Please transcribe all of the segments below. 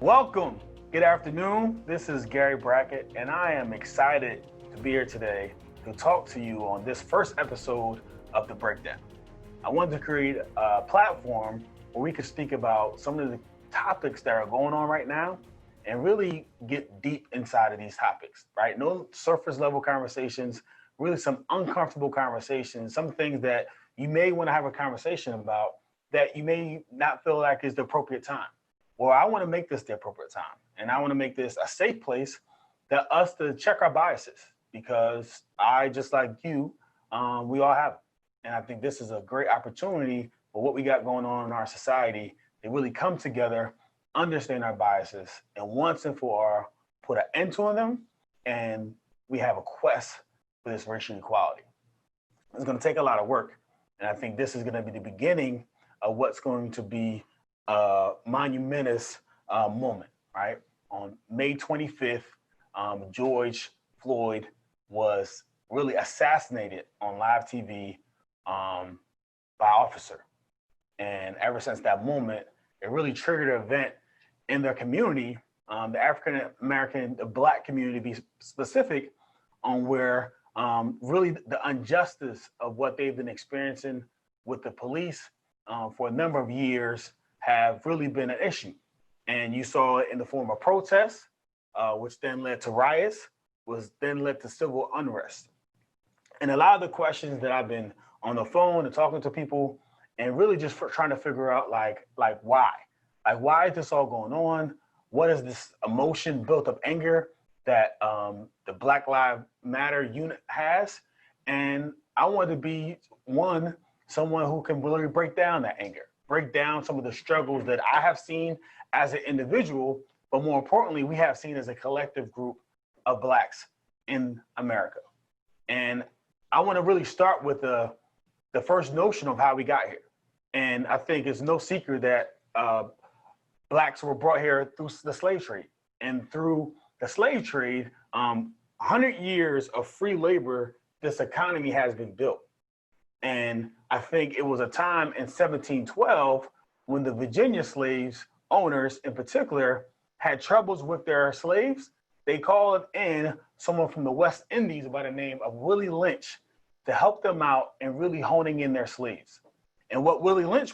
Welcome. Good afternoon. This is Gary Brackett, and I am excited to be here today to talk to you on this first episode of The Breakdown. I wanted to create a platform where we could speak about some of the topics that are going on right now and really get deep inside of these topics, right? No surface level conversations, really some uncomfortable conversations, some things that you may want to have a conversation about that you may not feel like is the appropriate time. Well, I want to make this the appropriate time, and I want to make this a safe place that us to check our biases, because I, just like you, we all have them. And I think this is a great opportunity for what we got going on in our society to really come together, understand our biases, and once and for all, put an end to them, and we have a quest for this racial equality. It's going to take a lot of work, and I think this is going to be the beginning of what's going to be a monumentous moment, right? On May 25th, George Floyd was really assassinated on live TV by an officer. And ever since that moment, it really triggered an event in their community, the African American, the Black community to be specific, on where really the injustice of what they've been experiencing with the police for a number of years have really been an issue. And you saw it in the form of protests, which then led to riots, which then led to civil unrest. And a lot of the questions that I've been on the phone and talking to people and really just trying to figure out like why? Like, why is this all going on? What is this emotion built of anger that the Black Lives Matter unit has? And I want to be someone who can really break down that anger, break down some of the struggles that I have seen as an individual, but more importantly, we have seen as a collective group of Blacks in America. And I want to really start with the first notion of how we got here. And I think it's no secret that Blacks were brought here through the slave trade. And through the slave trade, 100 years of free labor, this economy has been built. And I think it was a time in 1712 when the Virginia slaves owners in particular had troubles with their slaves. They called in someone from the West Indies by the name of Willie Lynch to help them out in really honing in their slaves. And what Willie Lynch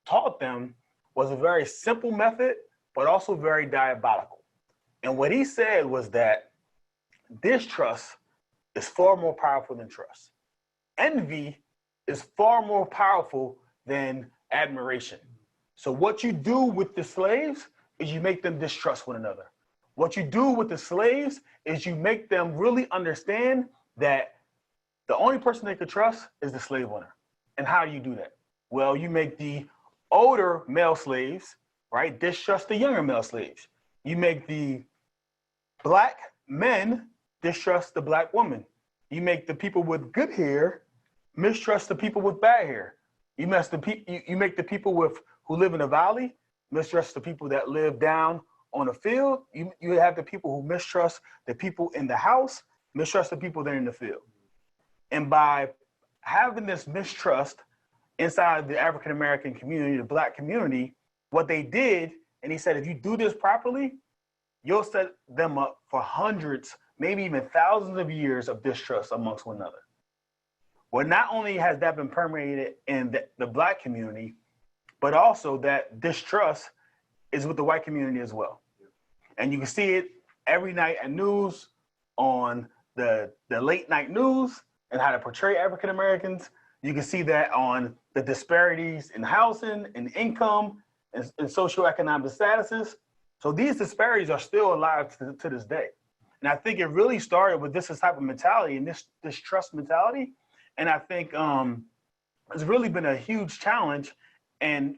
taught them was a very simple method, but also very diabolical. And what he said was that distrust is far more powerful than trust. Envy is far more powerful than admiration. So what you do with the slaves is you make them distrust one another. What you do with the slaves is you make them really understand that the only person they could trust is the slave owner. And how do you do that? Well, you make the older male slaves, right, distrust the younger male slaves. You make the Black men distrust the Black woman. You make the people with good hair mistrust the people with bad hair. You make the people who live in the valley mistrust the people that live down on the field. You have the people who mistrust the people in the house, mistrust the people that are in the field. And by having this mistrust inside the African American community, the Black community, what they did, and he said, if you do this properly, you'll set them up for hundreds, maybe even thousands of years of distrust amongst one another. Well, not only has that been permeated in the Black community, but also that distrust is with the white community as well. And you can see it every night at news, on the late night news, and how to portray African Americans. You can see that on the disparities in housing, in income, and socioeconomic statuses. So these disparities are still alive to this day. And I think it really started with this type of mentality and this trust mentality. And I think it's really been a huge challenge. And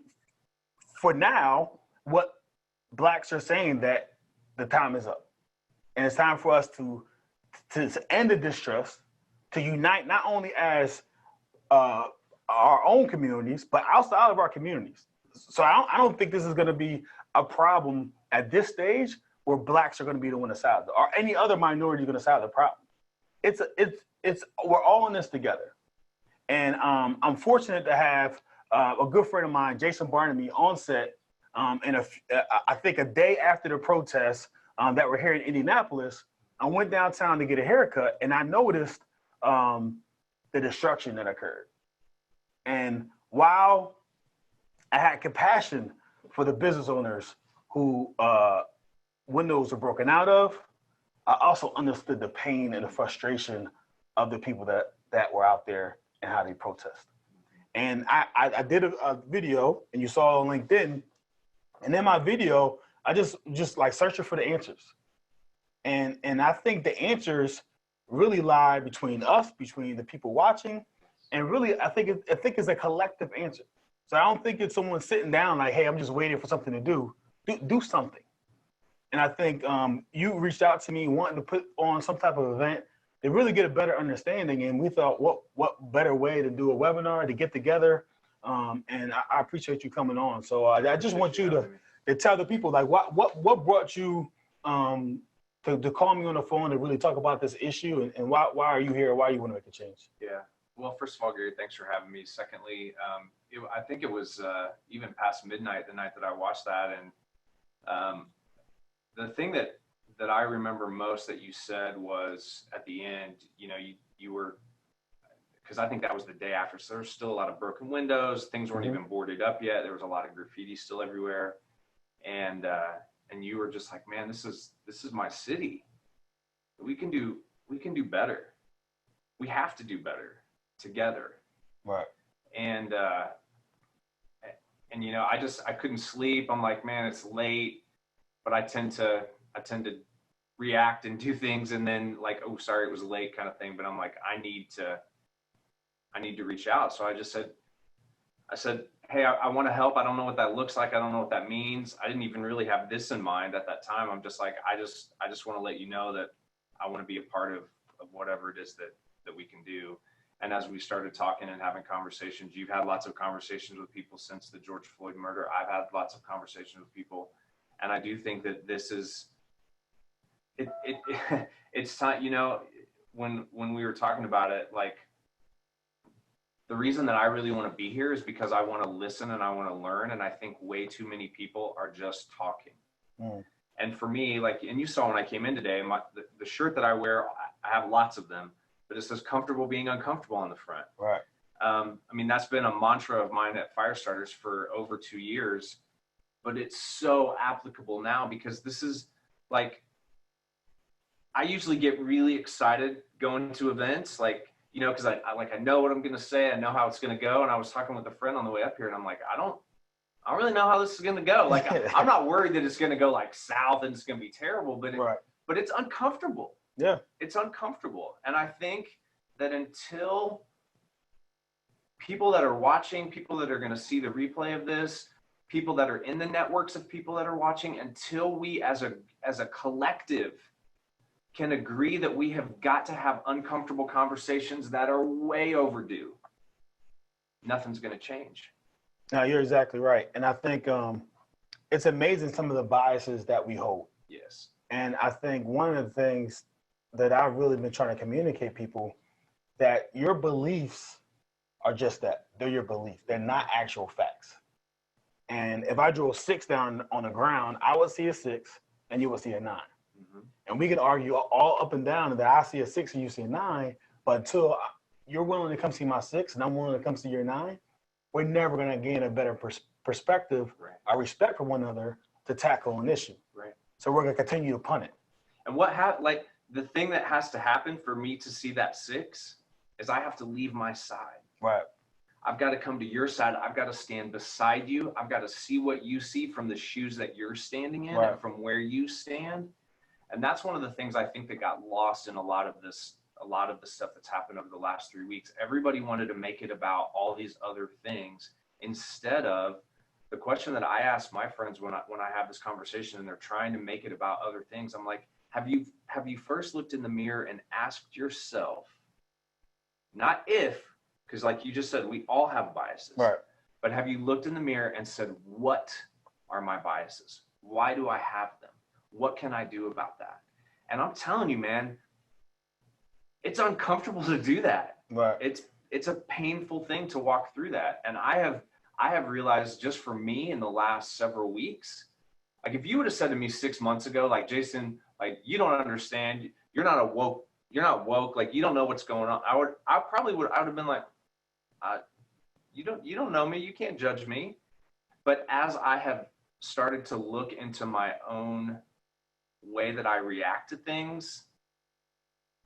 for now, what Blacks are saying that the time is up. And it's time for us to end the distrust, to unite not only as our own communities, but outside of our communities. So I don't think this is going to be a problem at this stage where Blacks are going to be the one to solve it, or any other minority going to solve the problem. It's we're all in this together. And I'm fortunate to have a good friend of mine, Jason Barnaby, on set And I think a day after the protests that were here in Indianapolis, I went downtown to get a haircut, and I noticed the destruction that occurred. And while I had compassion for the business owners who windows were broken out of, I also understood the pain and the frustration of the people that were out there and how they protest. And I did a video, and you saw it on LinkedIn. And in my video, I just like searching for the answers. And I think the answers really lie between us, between the people watching, and really I think it's a collective answer. So I don't think it's someone sitting down like, hey, I'm just waiting for something to do. Do something. And I think you reached out to me wanting to put on some type of event to really get a better understanding. And we thought, what better way to do a webinar, to get together. And I appreciate you coming on. So I just want you to tell the people, like, what brought you to call me on the phone to really talk about this issue, and why are you here? Why you want to make a change? Yeah. Well, first of all, Gary, thanks for having me. Secondly, I think it was even past midnight the night that I watched that. And the thing that I remember most that you said was at the end, you were, because I think that was the day after. So there's still a lot of broken windows. Things weren't even boarded up yet. There was a lot of graffiti still everywhere. And you were just like, man, this is my city. We can do better. We have to do better together. Right. And I couldn't sleep. I'm like, man, it's late, but I tend to react and do things, and then like, oh, sorry, it was late kind of thing. But I'm like, I need to reach out. So I said, hey, I want to help. I don't know what that looks like. I don't know what that means. I didn't even really have this in mind at that time. I'm just like, I just want to let you know that I want to be a part of whatever it is that we can do. And as we started talking and having conversations, you've had lots of conversations with people since the George Floyd murder. I've had lots of conversations with people. And I do think that this is, it's time, when we were talking about it, like, the reason that I really want to be here is because I want to listen and I want to learn. And I think way too many people are just talking. And for me, like, and you saw when I came in today, the shirt that I wear, I have lots of them, but it says comfortable being uncomfortable on the front. Right. I mean, that's been a mantra of mine at Firestarters for over 2 years, but it's so applicable now because this is like, I usually get really excited going to events, like, because I know what I'm going to say. I know how it's going to go. And I was talking with a friend on the way up here, and I'm like, I don't really know how this is going to go. Like, I'm not worried that it's going to go like south and it's going to be terrible, but but it's uncomfortable. Yeah. It's uncomfortable. And I think that until people that are watching, people that are going to see the replay of this, people that are in the networks of people that are watching, until we as a collective can agree that we have got to have uncomfortable conversations that are way overdue, nothing's going to change. No, you're exactly right. And I think it's amazing some of the biases that we hold. Yes. And I think one of the things that I've really been trying to communicate people, that your beliefs are just that. They're your beliefs. They're not actual facts. And if I drew a 6 down on the ground, I would see a 6 and you would see a 9. And we can argue all up and down that I see a 6 and you see a 9, but until you're willing to come see my 6 and I'm willing to come see your 9, we're never going to gain a better perspective, or respect for one another to tackle an issue. Right. So we're going to continue to punt it. And the thing that has to happen for me to see that 6 is I have to leave my side. Right. I've got to come to your side. I've got to stand beside you. I've got to see what you see from the shoes that you're standing in and from where you stand. And that's one of the things I think that got lost in a lot of the stuff that's happened over the last 3 weeks. Everybody wanted to make it about all these other things instead of the question that I ask my friends when I have this conversation and they're trying to make it about other things. I'm like, have you first looked in the mirror and asked yourself, not if, because like you just said, we all have biases, right? But have you looked in the mirror and said, what are my biases? Why do I have them? What can I do about that? And I'm telling you, man, it's uncomfortable to do that. Right. It's a painful thing to walk through that. And I I have realized just for me in the last several weeks, like if you would have said to me 6 months ago, like, Jason, like, you don't understand, you're not woke, like, you don't know what's going on. I would have been like, you don't know me, you can't judge me. But as I have started to look into my own way that I react to things,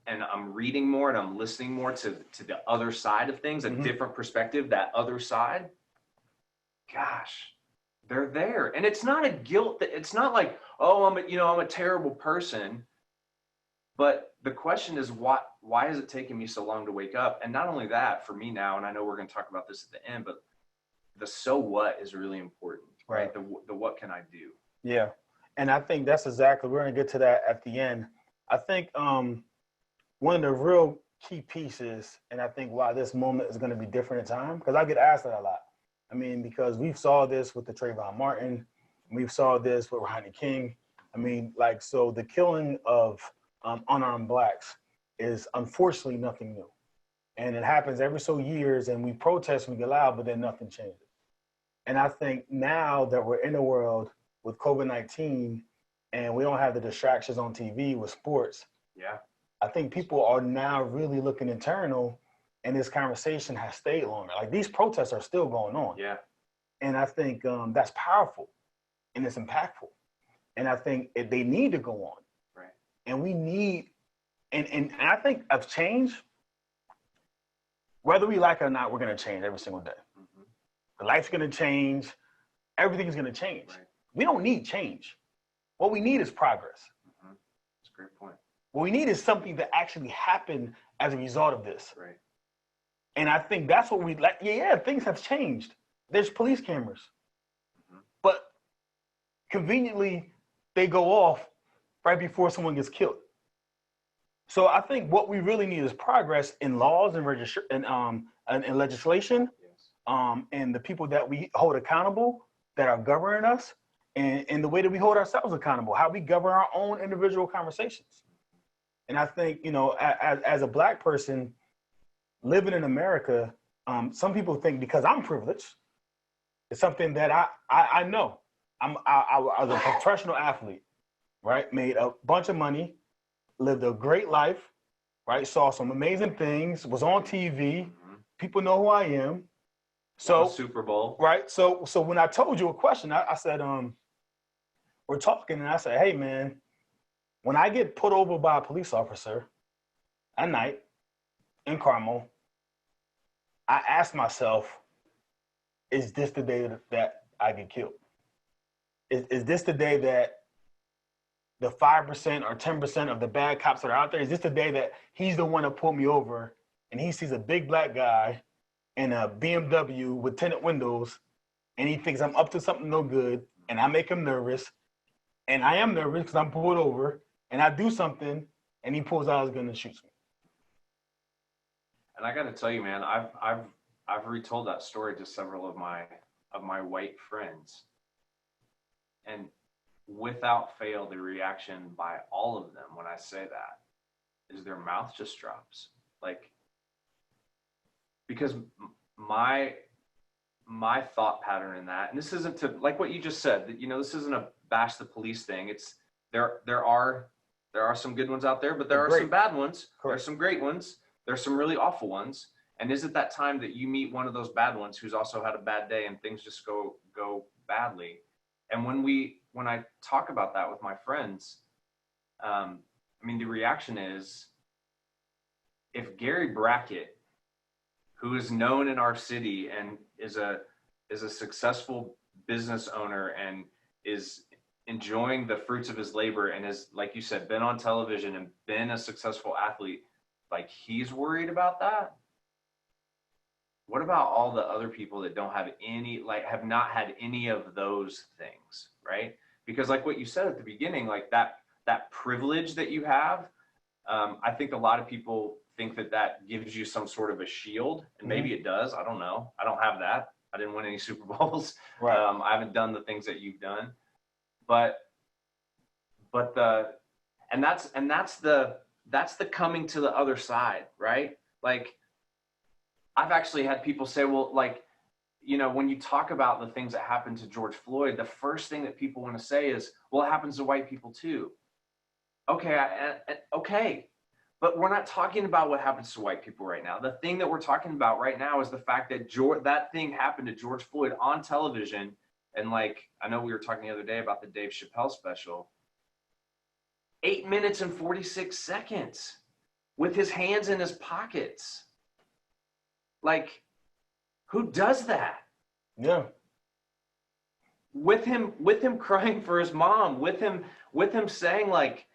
and I'm reading more and I'm listening more to the other side of things, a different perspective, that other side, gosh, they're there. And it's not a guilt, it's not like, oh, I'm a terrible person. But the question is, why is it taking me so long to wake up? And not only that, for me now, and I know we're going to talk about this at the end, but the so what is really important, right? The what can I do? Yeah. And I think that's exactly, we're going to get to that at the end. I think one of the real key pieces, and I think why this moment is going to be different in time, because I get asked that a lot. I mean, because we saw this with the Trayvon Martin, we saw this with Rodney King. I mean, like, so the killing of unarmed blacks is unfortunately nothing new. And it happens every so years, and we protest, we get loud, but then nothing changes. And I think now that we're in a world with COVID-19 and we don't have the distractions on TV with sports, I think people are now really looking internal, and this conversation has stayed longer. Like, these protests are still going on. Yeah. And I think that's powerful and it's impactful. And I think they need to go on. Right. And we need, and I think of change, whether we like it or not, we're going to change every single day. The life's going to change. Everything's going to change. Right. We don't need change. What we need is progress. That's a great point. What we need is something that actually happened as a result of this. Right. And I think that's what we like. Yeah, things have changed. There's police cameras. But conveniently, they go off right before someone gets killed. So I think what we really need is progress in laws and legislation, and the people that we hold accountable that are governing us, and the way that we hold ourselves accountable, how we govern our own individual conversations. And I think, as a Black person living in America, some people think because I'm privileged, it's something that I know. I was a professional athlete, right? Made a bunch of money, lived a great life, right? Saw some amazing things, was on TV. People know who I am. So Super Bowl. Right. So when I told you a question, I said, we're talking, and I said, hey man, when I get put over by a police officer at night in Carmel, I ask myself, is this the day that I get killed? Is this the day that the 5% or 10% of the bad cops that are out there, is this the day that he's the one that pulled me over and he sees a big black guy in a BMW with tinted windows and he thinks I'm up to something no good, and I make him nervous, and I am nervous because I'm pulled over, and I do something and he pulls out his gun and shoots me? And I got to tell you, man, I've retold that story to several of my white friends, and without fail, the reaction by all of them when I say that is their mouth just drops. Like, because my thought pattern in that, and this isn't to, like what you just said, that, this isn't a bash the police thing. It's there are some good ones out there, but there are some bad ones. Correct. There's some great ones. There's some really awful ones. And is it that time that you meet one of those bad ones who's also had a bad day and things just go badly? And when I talk about that with my friends, the reaction is, if Gary Brackett, who is known in our city and is a successful business owner and is enjoying the fruits of his labor and is, like you said, been on television and been a successful athlete, like, he's worried about that, what about all the other people that don't have any, like, have not had any of those things, right? Because like what you said at the beginning, like that privilege that you have, I think a lot of people think that gives you some sort of a shield, and maybe it does. I don't know. I don't have that. I didn't win any Super Bowls. Right. I haven't done the things that you've done, but that's the coming to the other side, right? Like, I've actually had people say, well, like, you know, when you talk about the things that happened to George Floyd, the first thing that people want to say is, well, it happens to white people too. Okay, okay. But we're not talking about what happens to white people right now. The thing that we're talking about right now is the fact that that thing happened to George Floyd on television. And like, I know we were talking the other day about the Dave Chappelle special. 8 minutes and 46 seconds with his hands in his pockets. Like, who does that? Yeah. With him crying for his mom, with him saying, like,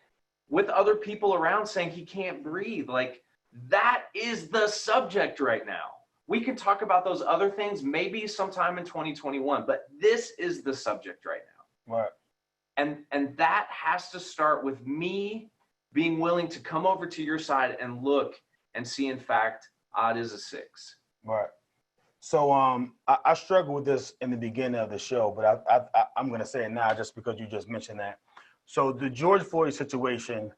with other people around saying he can't breathe. Like, that is the subject right now. We can talk about those other things maybe sometime in 2021, but this is the subject right now. Right. And that has to start with me being willing to come over to your side and look and see, in fact, odd is a 6. Right. So I struggled with this in the beginning of the show, but I'm going to say it now just because you just mentioned that. So the George Floyd situation,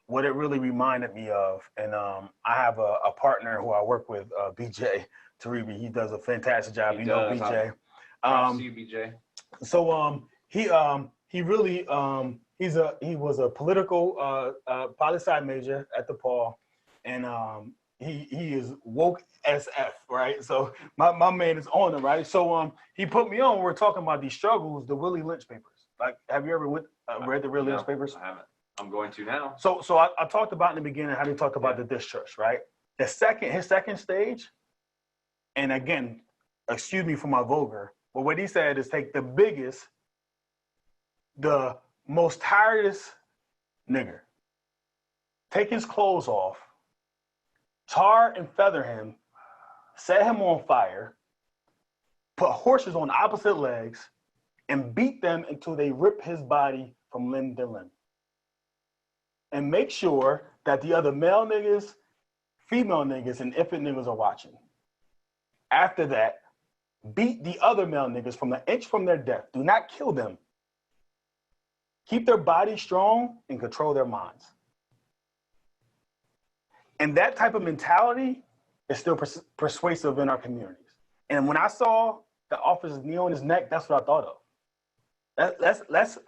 what it really reminded me of, and I have a partner who I work with, BJ Taribi. He does a fantastic job. You know BJ. See you, BJ. So he really he was a political poli-sci major at DePaul, and he is woke SF, right? So my man is on it, right? So he put me on. We're talking about these struggles, the Willie Lynch papers. Like, have you ever read the Willie Lynch papers? I haven't. I'm going to now. So I talked about in the beginning how they talked about the discharge, right? His second stage, and again, excuse me for my vulgar, but what he said is take the biggest, the most tiredest nigger, take his clothes off, tar and feather him, set him on fire, put horses on opposite legs, and beat them until they rip his body from limb to limb. And make sure that the other male niggas, female niggas, and infant niggas are watching. After that, beat the other male niggas from an inch from their death. Do not kill them. Keep their bodies strong and control their minds. And that type of mentality is still persuasive in our communities. And when I saw the officer's knee on his neck, that's what I thought of. Let's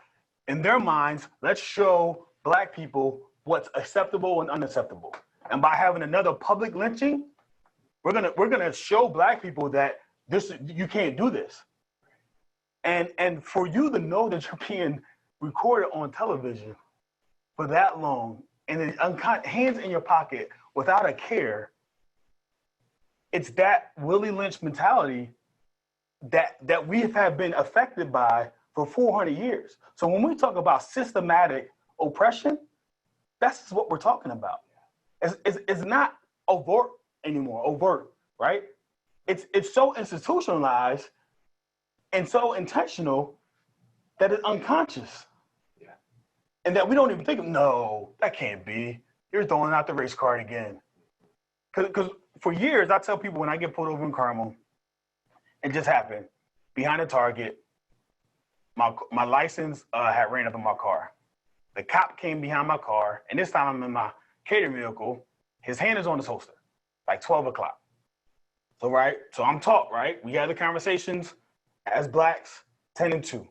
in their minds, let's show Black people what's acceptable and unacceptable. And by having another public lynching, we're gonna show Black people that you can't do this. And for you to know that you're being recorded on television for that long and then hands in your pocket without a care, it's that Willie Lynch mentality that we have been affected by for 400 years. So when we talk about systematic oppression, that's what we're talking about. It's not overt anymore, right? It's so institutionalized and so intentional that it's unconscious. Yeah. And that we don't even think, no, that can't be. You're throwing out the race card again. Because for years, I tell people when I get pulled over in Carmel, it just happened, behind a Target, my license had ran up in my car. The cop came behind my car, and this time I'm in my catering vehicle. His hand is on his holster, like 12 o'clock. So, right, so I'm taught, right? We have the conversations as Blacks, 10 and 2.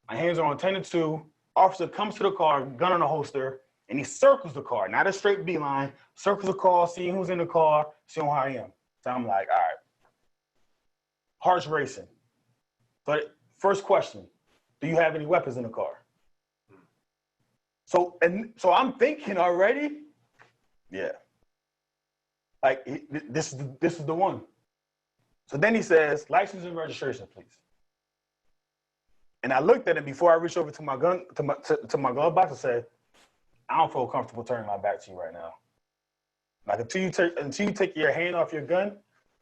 My hands are on 10 and 2. Officer comes to the car, gun on the holster, and he circles the car, not a straight beeline, circles the car, seeing who's in the car, seeing how I am. So I'm like, all right. Heart's racing. But first question, do you have any weapons in the car? So I'm thinking already, yeah. Like, this is the one. So then he says, license and registration, please. And I looked at him before I reached over to my gun, to my glove box and said, I don't feel comfortable turning my back to you right now. Like, until you take your hand off your gun,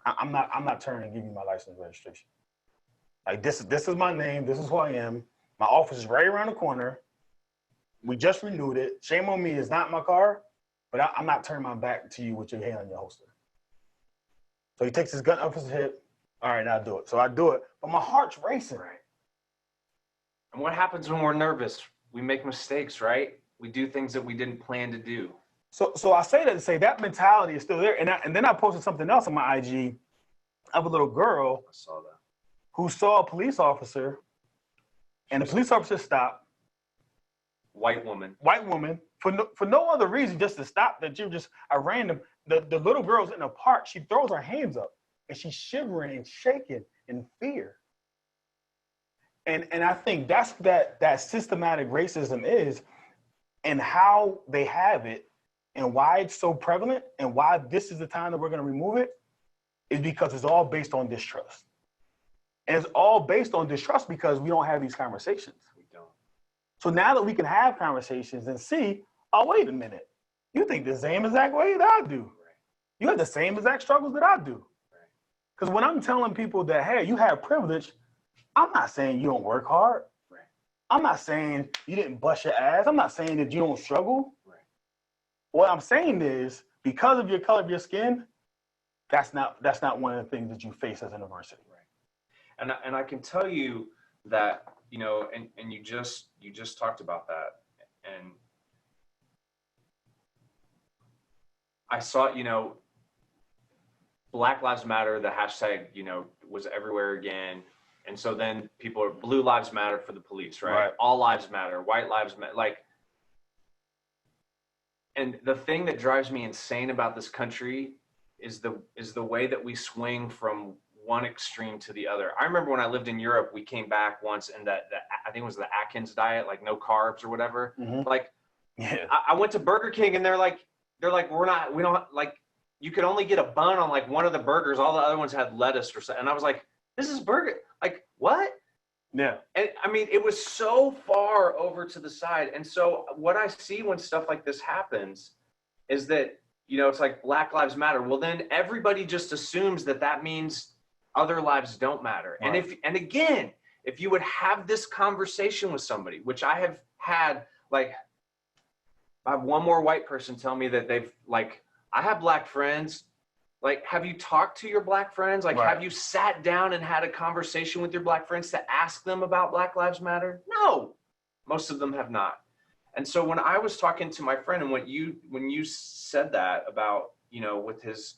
I'm not turning and giving you my license and registration. Like, this is my name. This is who I am. My office is right around the corner. We just renewed it. Shame on me. It's not my car, but I'm not turning my back to you with your hand on your holster. So he takes his gun off his hip. All right, now do it. So I do it, but my heart's racing. Right. And what happens when we're nervous? We make mistakes, right? We do things that we didn't plan to do. So I say that to say that mentality is still there. And then I posted something else on my IG of a little girl. I saw that. who saw a police officer, and the police officer stopped. White woman for no other reason, just to stop. That you just a random. The little girl's in the park. She throws her hands up and she's shivering and shaking in fear. And I think that's that systematic racism is, and how they have it, and why it's so prevalent, and why this is the time that we're going to remove it, is because it's all based on distrust. And it's all based on distrust because we don't have these conversations. We don't. So now that we can have conversations and see, oh, wait a minute, you think the same exact way that I do. Right. You have the same exact struggles that I do. Because when I'm telling people that, hey, you have privilege, I'm not saying you don't work hard. Right. I'm not saying you didn't bust your ass. I'm not saying that you don't struggle. Right. What I'm saying is, because of your color of your skin, that's not one of the things that you face as a university. Right. And I can tell you that, you know, and you just talked about that, and I saw, you know, Black Lives Matter, the hashtag, you know, was everywhere again. And so then people are, blue lives matter for the police, right? All lives matter, white lives matter. Like, and the thing that drives me insane about this country is the way that we swing from one extreme to the other. I remember when I lived in Europe, we came back once, and that I think it was the Atkins diet, like no carbs or whatever. Mm-hmm. Like, yeah. I went to Burger King, and they're like, we don't, like, you could only get a bun on like one of the burgers. All the other ones had lettuce or something. And I was like, this is burger. Like, what? Yeah. And I mean, it was so far over to the side. And so what I see when stuff like this happens is that, you know, it's like Black Lives Matter. Well, then everybody just assumes that that means other lives don't matter. Right. And again, if you would have this conversation with somebody, which I have had, like, I have one more white person tell me that they've, like, I have Black friends. Like, have you talked to your Black friends? Like, have you sat down and had a conversation with your Black friends to ask them about Black Lives Matter? No, most of them have not. And so when I was talking to my friend, and when you said that about, you know, with his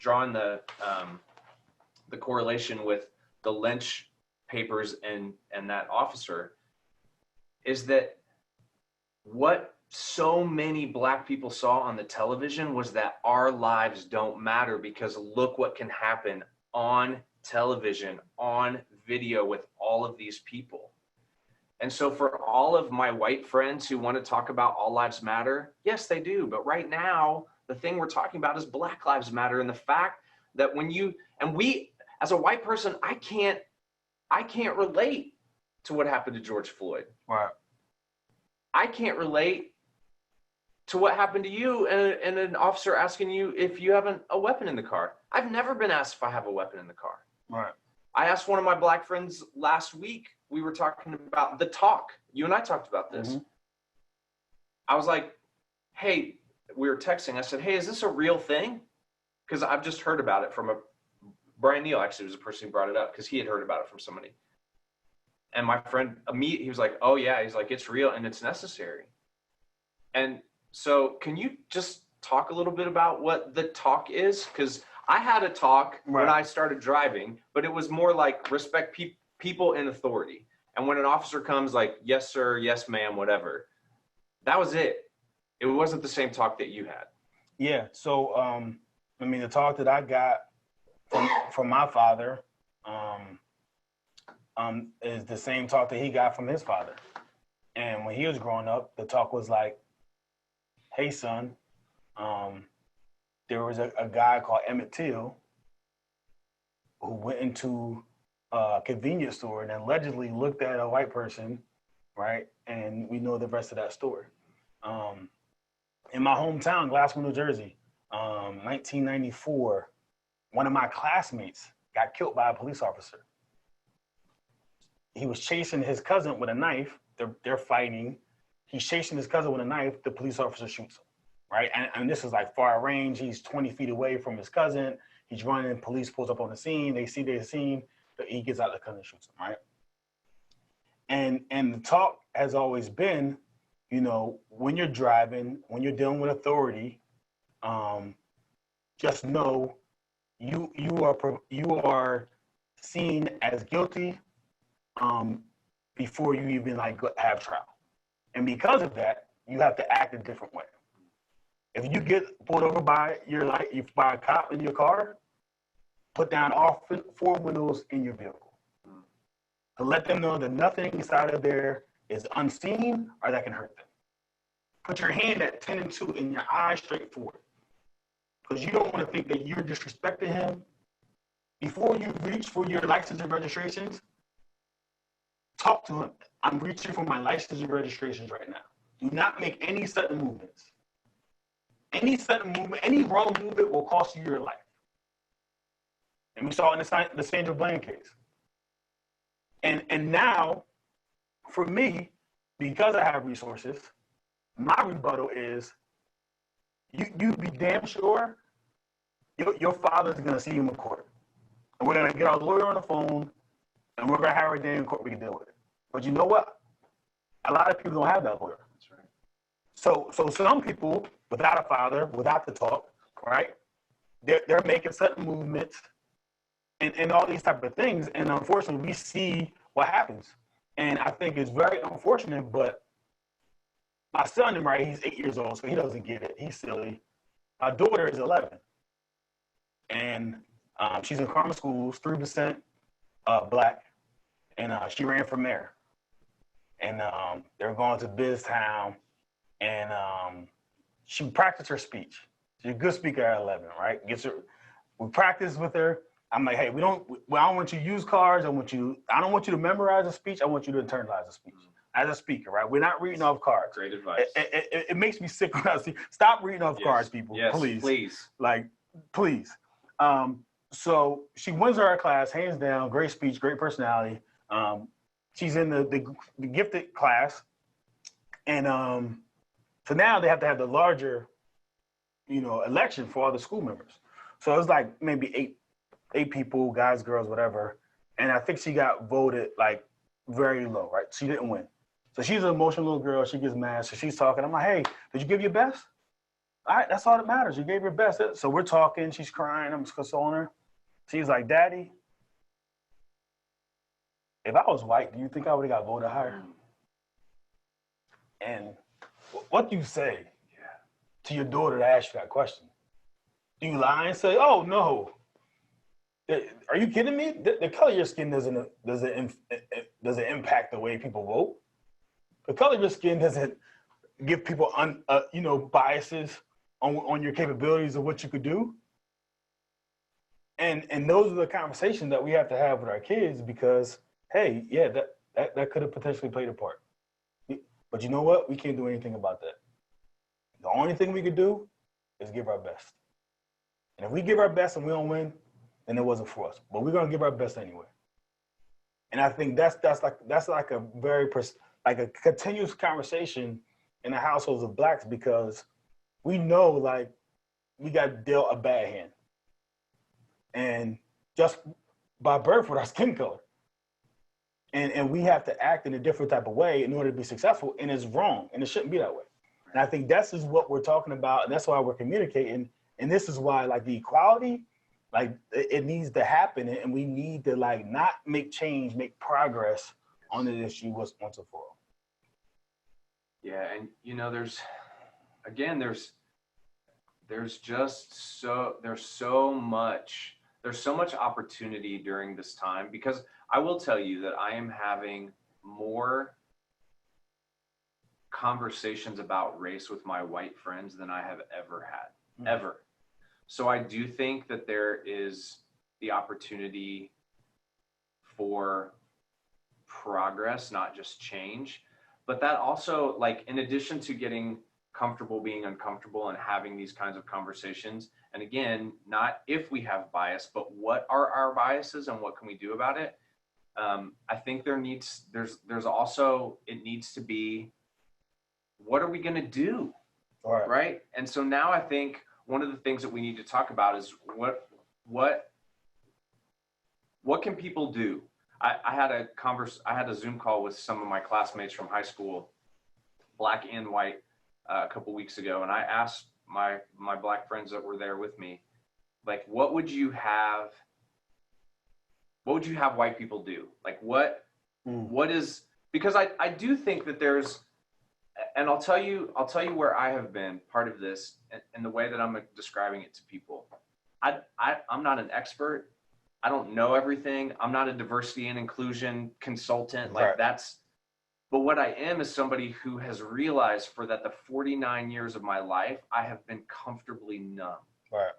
drawing the correlation with the Lynch papers and that officer, is that what so many Black people saw on the television was that our lives don't matter, because look what can happen on television, on video, with all of these people. And so for all of my white friends who want to talk about all lives matter, yes, they do. But right now, the thing we're talking about is Black Lives Matter, and the fact that we, as a white person, I can't relate to what happened to George Floyd. Right. I can't relate to what happened to you and an officer asking you if you have a weapon in the car. I've never been asked if I have a weapon in the car. Right. I asked one of my Black friends last week, we were talking about the talk. You and I talked about this. Mm-hmm. I was like, hey, we were texting. I said, hey, is this a real thing? Because I've just heard about it from Brian Neal, actually, was the person who brought it up, because he had heard about it from somebody. And my friend, he was like, oh yeah, he's like, it's real and it's necessary. And so can you just talk a little bit about what the talk is? Because I had a talk when I started driving, but it was more like respect people in authority. And when an officer comes, like, yes, sir, yes, ma'am, whatever, that was it. It wasn't the same talk that you had. Yeah. So, I mean, the talk that I got from my father is the same talk that he got from his father. And when he was growing up, the talk was like, hey, son, there was a guy called Emmett Till who went into a convenience store and allegedly looked at a white person, right? And we know the rest of that story. In my hometown, Glasgow, New Jersey, 1994, one of my classmates got killed by a police officer. He was chasing his cousin with a knife. They're fighting. He's chasing his cousin with a knife. The police officer shoots him, right? And this is like far range. He's 20 feet away from his cousin. He's running. Police pulls up on the scene. They see the scene. He gets out of the cousin and shoots him, right? And the talk has always been, you know, when you're driving, when you're dealing with authority, just know you are seen as guilty before you even like have trial. And because of that, you have to act a different way. If you get pulled over by by a cop in your car, put down all four windows in your vehicle to let them know that nothing inside of there is unseen or that can hurt them. Put your hand at 10 and 2 and your eyes straight forward, because you don't want to think that you're disrespecting him. Before you reach for your license and registrations, talk to him. I'm reaching for my license and registrations right now. Do not make any sudden movements. Any sudden movement, any wrong movement will cost you your life. And we saw in the Sandra Bland case. And now, for me, because I have resources, my rebuttal is, you be damn sure your father's going to see you in court. And we're going to get our lawyer on the phone, and we're going to have a day in court we can deal with it. But you know what? A lot of people don't have that lawyer. That's right. So some people, without a father, without the talk, right, they're making sudden movements and all these type of things. And unfortunately, we see what happens. And I think it's very unfortunate, but my son, right, he's 8 years old, so he doesn't get it. He's silly. My daughter is 11. And she's in Carmen Schools, 3% black. And she ran for mayor. And they're going to Biztown. And she practiced her speech. She's a good speaker at 11, right? We practice with her. I'm like, hey, I don't want you to use cards. I don't want you to memorize a speech. I want you to internalize a speech as a speaker, right? We're not reading off cards. Great advice. It makes me sick when I see. Stop reading off cards, people. Yes, please. Like, please. So she wins her class, hands down. Great speech, great personality. She's in the gifted class, and so now they have to have the larger, election for all the school members. So it was like maybe eight people, guys, girls, whatever. And I think she got voted like very low, right? She didn't win. So she's an emotional little girl. She gets mad. So she's talking. I'm like, hey, did you give your best? All right, that's all that matters. You gave your best. So we're talking. She's crying. I'm consoling her. She's like, Daddy, if I was white, do you think I would have got voted higher? And what do you say to your daughter to ask you that question? Do you lie and say, oh, no? Are you kidding me? The color of your skin doesn't impact the way people vote. The color of your skin doesn't give people biases on your capabilities of what you could do. And those are the conversations that we have to have with our kids, because hey, yeah, that could have potentially played a part. But you know what? We can't do anything about that. The only thing we could do is give our best. And if we give our best and we don't win, then it wasn't for us. But we're gonna give our best anyway. And I think that's like a very like a continuous conversation in the households of blacks, because we know like we got dealt a bad hand, and just by birth with our skin color. And we have to act in a different type of way in order to be successful, and it's wrong, and it shouldn't be that way. And I think this is what we're talking about, and that's why we're communicating, and this is why like the equality, like it needs to happen, and we need to like not make change, make progress on the issue once and for all. Yeah, and there's so much opportunity during this time, because I will tell you that I am having more conversations about race with my white friends than I have ever had, ever. So I do think that there is the opportunity for progress, not just change. But that also, like, in addition to getting comfortable being uncomfortable and having these kinds of conversations, and again, not if we have bias, but what are our biases and what can we do about it? I think it needs to be, what are we going to do? Right. And so now I think one of the things that we need to talk about is what can people do? I had a Zoom call with some of my classmates from high school, black and white, a couple weeks ago. And I asked my black friends that were there with me, like, what would you what would you have white people do? Like what is, because I do think that there's, and I'll tell you where I have been part of this and the way that I'm describing it to people. I'm not an expert. I don't know everything. I'm not a diversity and inclusion consultant. Like but what I am is somebody who has realized for that the 49 years of my life, I have been comfortably numb. Right.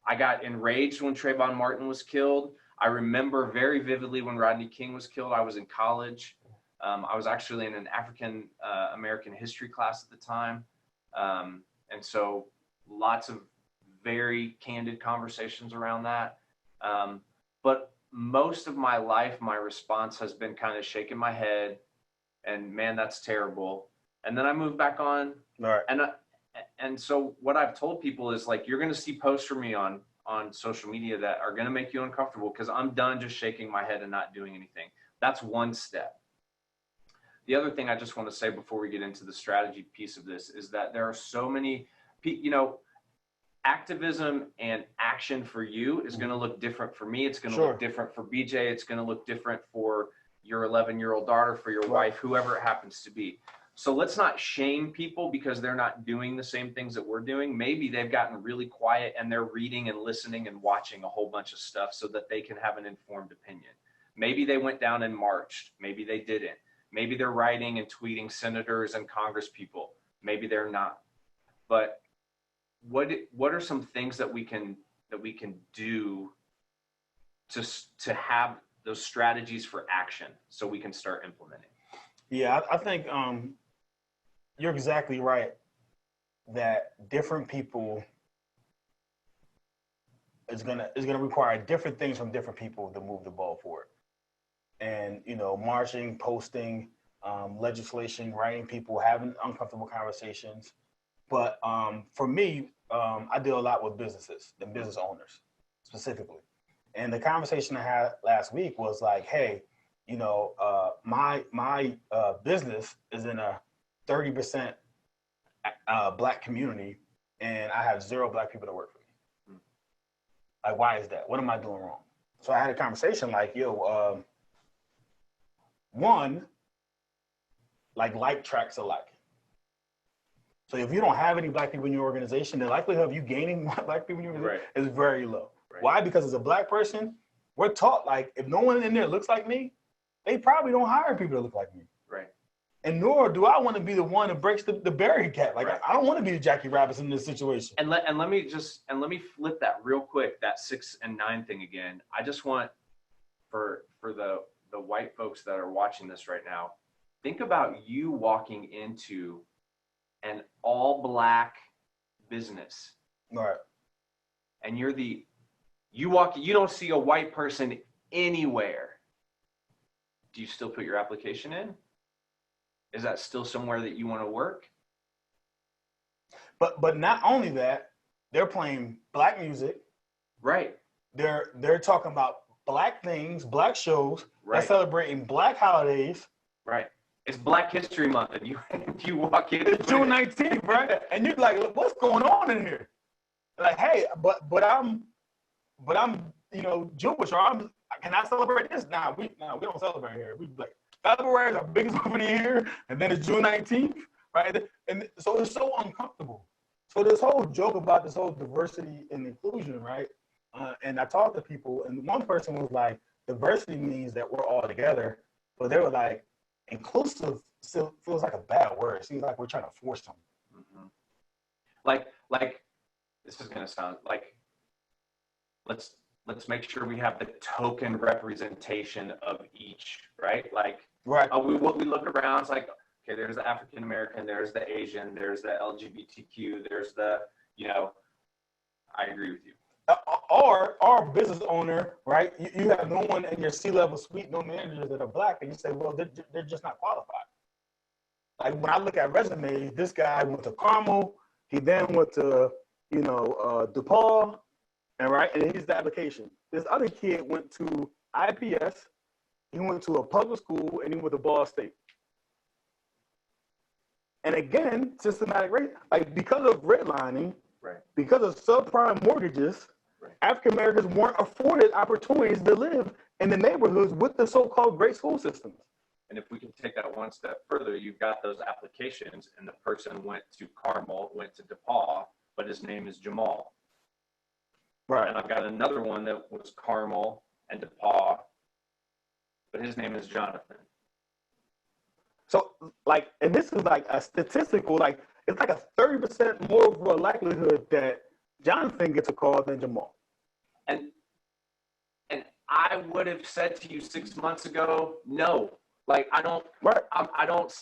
I got enraged when Trayvon Martin was killed. I remember very vividly when Rodney King was killed. I was in college. I was actually in an African American history class at the time. And so lots of very candid conversations around that. But most of my life, my response has been kind of shaking my head and man, that's terrible. And then I moved back on. Right. And so what I've told people is like, you're going to see posts from me on social media that are going to make you uncomfortable because I'm done just shaking my head and not doing anything. That's one step. The other thing I just want to say before we get into the strategy piece of this is that there are so many, activism and action for you is going to look different for me. It's going to look different for BJ. It's going to look different for your 11-year-old daughter, for your wife, whoever it happens to be. So let's not shame people because they're not doing the same things that we're doing. Maybe they've gotten really quiet and they're reading and listening and watching a whole bunch of stuff so that they can have an informed opinion. Maybe they went down and marched. Maybe they didn't. Maybe they're writing and tweeting senators and Congress people. Maybe they're not. But what are some things that we can do to have those strategies for action so we can start implementing? Yeah, I think you're exactly right that different people is gonna require different things from different people to move the ball forward. And marching, posting, legislation, writing people, having uncomfortable conversations. But for me, I deal a lot with businesses and business owners specifically. And the conversation I had last week was like, hey, my business is in a 30% Black community, and I have 0 Black people that work for me. Like, why is that? What am I doing wrong? So I had a conversation like, one, like tracks alike. So if you don't have any Black people in your organization, the likelihood of you gaining more Black people in your organization is very low. Right. Why? Because as a Black person, we're taught like if no one in there looks like me, they probably don't hire people that look like me. Right. And nor do I want to be the one that breaks the barrier cap. Like I don't want to be the Jackie Robinson in this situation. And let me flip that real quick, that 6 and 9 thing again. I just want for the white folks that are watching this right now, think about you walking into an all Black business. Right. And you don't see a white person anywhere. Do you still put your application in? Is that still somewhere that you want to work? But not only that, they're playing Black music. Right. They're talking about Black things, Black shows. Right. They're celebrating Black holidays. Right. It's Black History Month, and you walk in. It's June 19th, right? And you're like, look, what's going on in here? Like, hey, but I'm Jewish, or can I celebrate this? Nah, we don't celebrate here. We like February is our biggest month of the year, and then it's June 19th, right? And so it's so uncomfortable. So this whole joke about this whole diversity and inclusion, right? And I talked to people, and one person was like, diversity means that we're all together, but they were like, inclusive still feels like a bad word. It seems like we're trying to force something. Mm-hmm. Like this is gonna sound like let's make sure we have the token representation of each, right? Like we look around, it's like, okay, there's the African American, there's the Asian, there's the LGBTQ, there's the, I agree with you. Or business owner, right? You have no one in your C-level suite, no managers that are Black, and you say, well, they're just not qualified. Like when I look at resumes, this guy went to Carmel, he then went to, DePaul, and here's the application. This other kid went to IPS, he went to a public school, and he went to Ball State. And again, systematic rate, like because of redlining, right? Because of subprime mortgages, Right. African Americans weren't afforded opportunities to live in the neighborhoods with the so-called great school systems. And if we can take that one step further, you've got those applications, and the person went to Carmel, went to DePaul, but his name is Jamal. Right. And I've got another one that was Carmel and DePaul, but his name is Jonathan. So, like, and this is like a statistical, like, it's like a 30% more of a likelihood that Jonathan gets a call than Jamal. And I would have said to you 6 months ago, no. Like, I don't, right. I don't,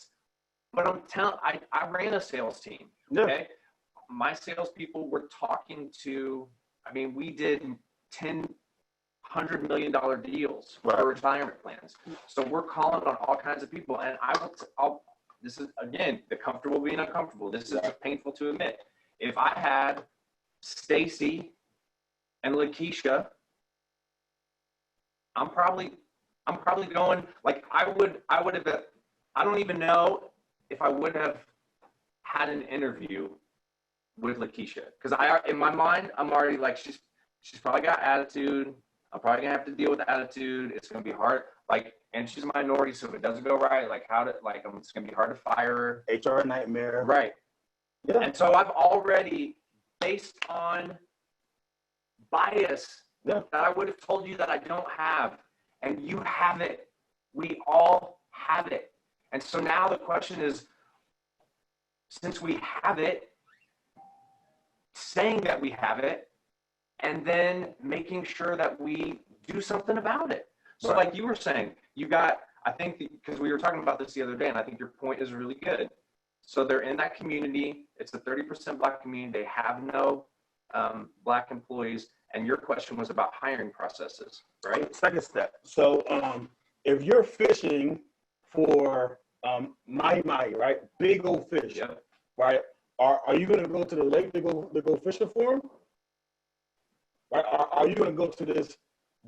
but I ran a sales team. Okay. Yeah. My salespeople were talking to, I mean, we did $100 million deals for retirement plans. So we're calling on all kinds of people. And this is, again, the comfortable being uncomfortable. This is painful to admit. If I had Stacy and Lakeisha, I'm probably going, like, I would have, I don't even know if I would have had an interview with Lakeisha, because in my mind, I'm already like, she's probably got attitude. I'm probably gonna have to deal with the attitude. It's gonna be hard, like, and she's a minority, so if it doesn't go right, like, it's gonna be hard to fire her. HR nightmare. Right. Yeah. And so I've already, based on bias that I would have told you that I don't have, and you have it. We all have it. And so now the question is, since we have it, saying that we have it, and then making sure that we do something about it. So like you were saying, I think, because we were talking about this the other day, and I think your point is really good. So they're in that community. It's a 30% Black community. They have no Black employees. And your question was about hiring processes, right? Second step. So if you're fishing for mahi-mahi, right? Big old fish, right? Are you going to go to the lake to go fishing for them? Right? Are you going to go to this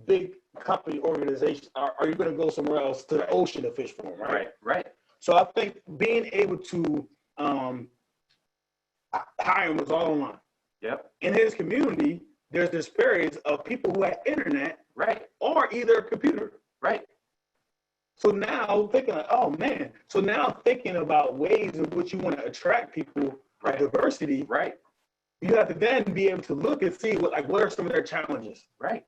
big company organization? Are you going to go somewhere else to the ocean to fish for them, right? Right. So I think being able to hire him was all online. Yep. In his community, there's disparities of people who have internet, right, or either a computer, right. So now thinking, like, oh man. So now thinking about ways in which you want to attract people of diversity, right. You have to then be able to look and see what are some of their challenges, right.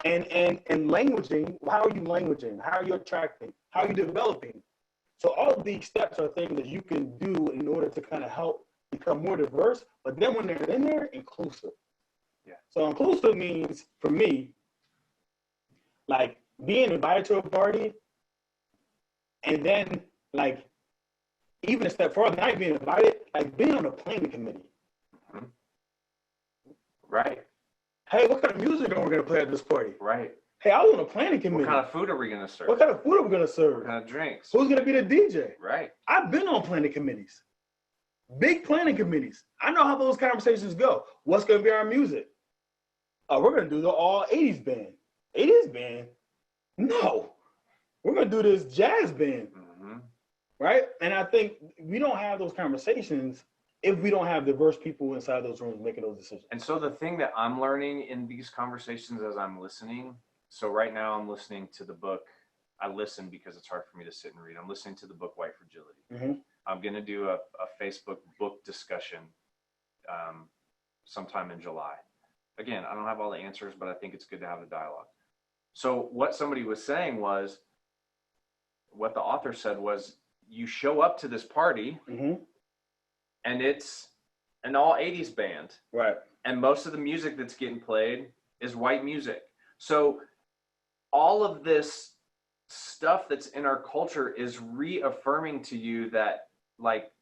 And languaging. How are you languaging? How are you attracting? How are you developing? So all of these steps are things that you can do in order to kind of help become more diverse. But then when they're in there, inclusive. Yeah. So inclusive means, for me, like being invited to a party, and then like even a step further, not being invited, like being on a planning committee. Mm-hmm. Right. Hey, what kind of music are we going to play at this party? Right. Hey, I was on a planning committee. What kind of food are we going to serve? What kind of food are we going to serve? What kind of drinks? Who's going to be the DJ? Right. I've been on planning committees. Big planning committees. I know how those conversations go. What's going to be our music? We're going to do the all 80s band. 80s band? No. We're going to do this jazz band. Mm-hmm. Right? And I think we don't have those conversations if we don't have diverse people inside those rooms making those decisions. And so the thing that I'm learning in these conversations as I'm listening, so right now I'm listening to the book. I listen because it's hard for me to sit and read. I'm listening to the book White Fragility. Mm-hmm. I'm going to do a Facebook book discussion sometime in July. Again, I don't have all the answers, but I think it's good to have a dialogue. So what somebody was saying was, what the author said was, you show up to this party, mm-hmm. and it's an all 80s band. Right. And most of the music that's getting played is white music. So all of this stuff that's in our culture is reaffirming to you that, like,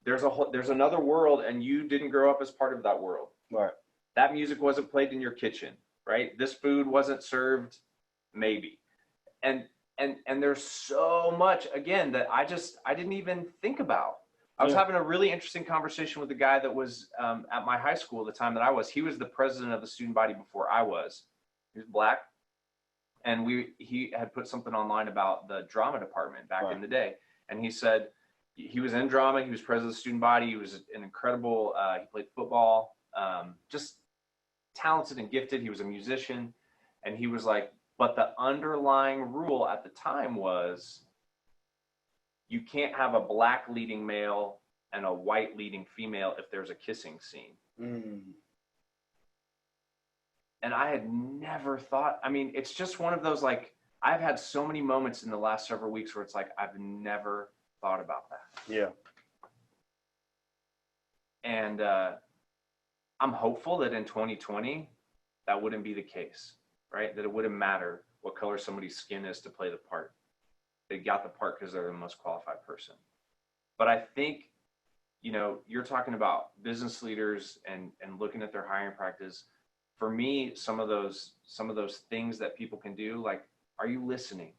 there's another world, and you didn't grow up as part of that world. Right. That music wasn't played in your kitchen, right? This food wasn't served, maybe. And there's so much, again, that I didn't even think about. I was having a really interesting conversation with a guy that was at my high school at the time that I was. He was the president of the student body before I was. He was Black. And he had put something online about the drama department back in the day. And he said he was in drama. He was president of the student body. He was an incredible, he played football. Just talented and gifted. He was a musician. And he was like, but the underlying rule at the time was you can't have a black leading male and a white leading female if there's a kissing scene. And I had never thought, I mean, it's just one of those, like, I've had so many moments in the last several weeks where it's like, I've never thought about that. Yeah. And I'm hopeful that in 2020, that wouldn't be the case, right? That it wouldn't matter what color somebody's skin is to play the part. They got the part because they're the most qualified person. But I think, you know, you're talking about business leaders and looking at their hiring practice. For me, some of those things that people can do, like, are you listening?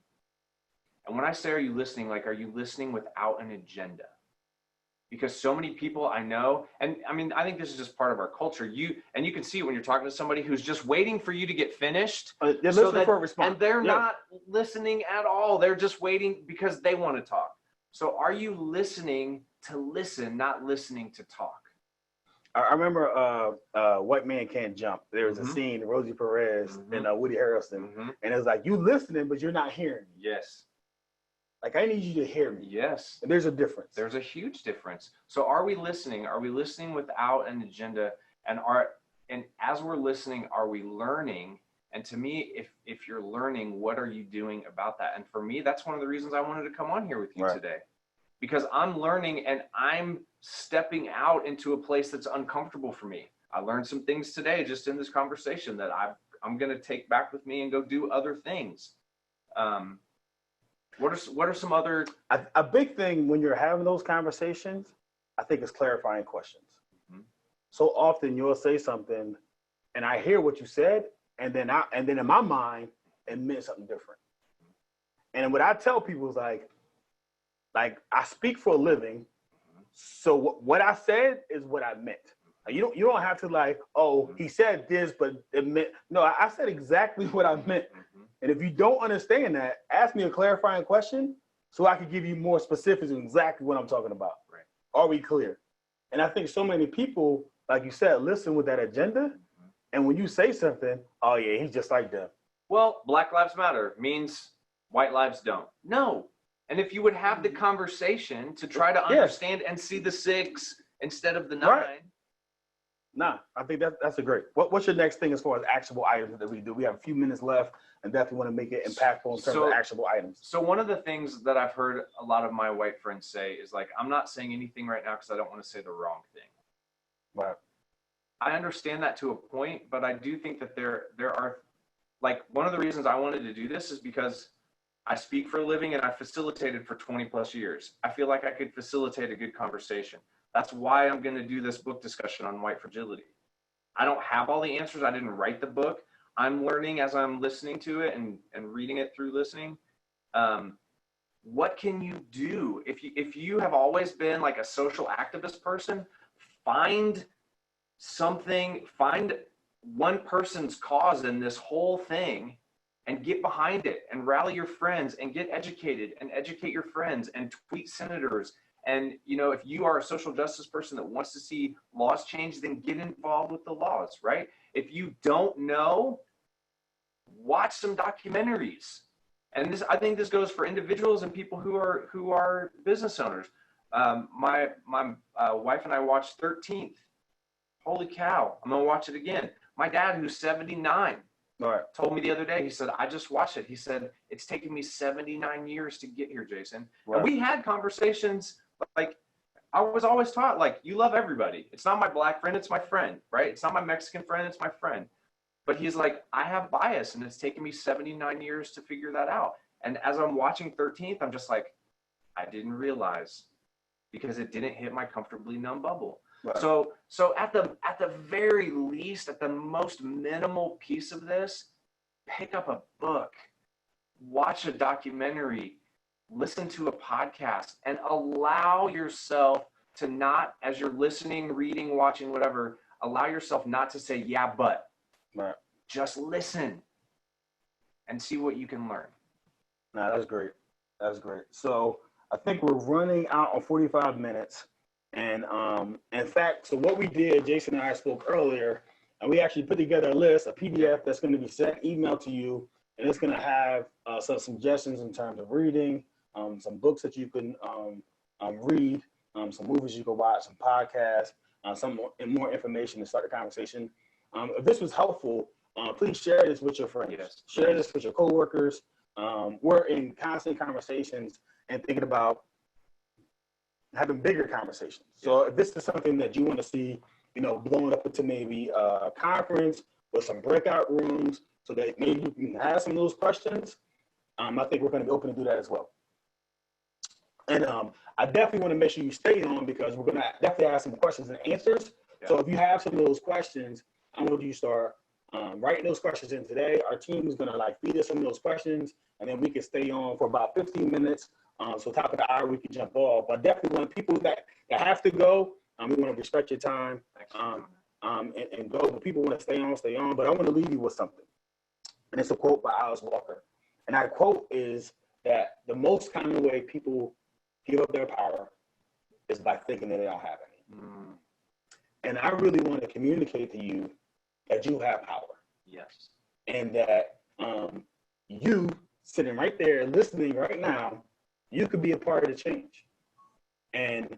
And when I say, are you listening, like, are you listening without an agenda? Because so many people I know, and I mean, I think this is just part of our culture. You can see it when you're talking to somebody who's just waiting for you to get finished. They're listening for a response. And they're not listening at all. They're just waiting because they want to talk. So are you listening to listen, not listening to talk? I remember White Man Can't Jump. There was a scene, Rosie Perez and Woody Harrelson. And it was like, you listening, but you're not hearing. Yes. Like, I need you to hear me. Yes. And there's a difference. There's a huge difference. So are we listening? Are we listening without an agenda? And as we're listening, are we learning? And to me, if you're learning, what are you doing about that? And for me, that's one of the reasons I wanted to come on here with you today. Because I'm learning and I'm stepping out into a place that's uncomfortable for me. I learned some things today just in this conversation that I'm going to take back with me and go do other things. What are some other? A big thing when you're having those conversations, I think, is clarifying questions. So often you'll say something, and I hear what you said, and then in my mind, it meant something different. And what I tell people is like I speak for a living, so what I said is what I meant. You don't have to like, oh, he said this, but it meant no. I said exactly what I meant. And if you don't understand that, ask me a clarifying question so I can give you more specifics on exactly what I'm talking about. Right. Are we clear? And I think so many people, like you said, listen with that agenda. And when you say something, oh yeah, he's just like them. Well, Black Lives Matter means white lives don't. No. And if you would have the conversation to try to understand and see the 6 instead of the 9. Right. Nah, I think that's a great. What's your next thing as far as actionable items that we do? We have a few minutes left and definitely want to make it impactful in terms of actionable items. So one of the things that I've heard a lot of my white friends say is like, I'm not saying anything right now because I don't want to say the wrong thing. Right. I understand that to a point, but I do think that there are, like, one of the reasons I wanted to do this is because I speak for a living and I facilitated for 20 plus years. I feel like I could facilitate a good conversation. That's why I'm going to do this book discussion on white fragility. I don't have all the answers. I didn't write the book. I'm learning as I'm listening to it and reading it through listening. What can you do? If you have always been like a social activist person, find one person's cause in this whole thing and get behind it and rally your friends and get educated and educate your friends and tweet senators. And, you know, if you are a social justice person that wants to see laws change, then get involved with the laws, right? If you don't know, watch some documentaries. And I think this goes for individuals and people who are business owners. My wife and I watched 13th. Holy cow, I'm gonna watch it again. My dad, who's 79, told me the other day, he said, I just watched it. He said, it's taken me 79 years to get here, Jason. Right. And we had conversations like, I was always taught, like, you love everybody. It's not my black friend, it's my friend, right? It's not my Mexican friend, it's my friend. But he's like, I have bias and it's taken me 79 years to figure that out. And as I'm watching 13th, I'm just like, I didn't realize because it didn't hit my comfortably numb bubble. Right. So at the very least, at the most minimal piece of this, pick up a book, watch a documentary, listen to a podcast, and allow yourself to not, as you're listening, reading, watching, whatever, allow yourself not to say, yeah, but. Right. Just listen and see what you can learn. No, that's great. That's great. So I think we're running out on 45 minutes. And in fact, so what we did, Jason and I spoke earlier, And we actually put together a list, a PDF that's going to be sent, emailed to you, and it's going to have some suggestions in terms of reading, some books that you can read, some movies you can watch, some podcasts, some more information to start the conversation. If this was helpful, please share this with your friends. Yes. Share this with your coworkers. We're in constant conversations and thinking about having bigger conversations. So if this is something that you want to see, blown up into maybe a conference with some breakout rooms so that maybe you can have some of those questions, I think we're going to be open to do that as well. And I definitely want to make sure you stay on because we're going to definitely have some questions and answers. Yeah. So if you have some of those questions, I want you to start writing those questions in today. Our team is going to feed us some of those questions, and then we can stay on for about 15 minutes. So top of the hour, we can jump off. But definitely want people that have to go. We want to respect your time and go. But people want to stay on. But I want to leave you with something. And it's a quote by Alice Walker. And that quote is that the most common way people give up their power is by thinking that they don't have any. And I really want to communicate to you that you have power. Yes. And that you sitting right there listening right now, you could be a part of the change. And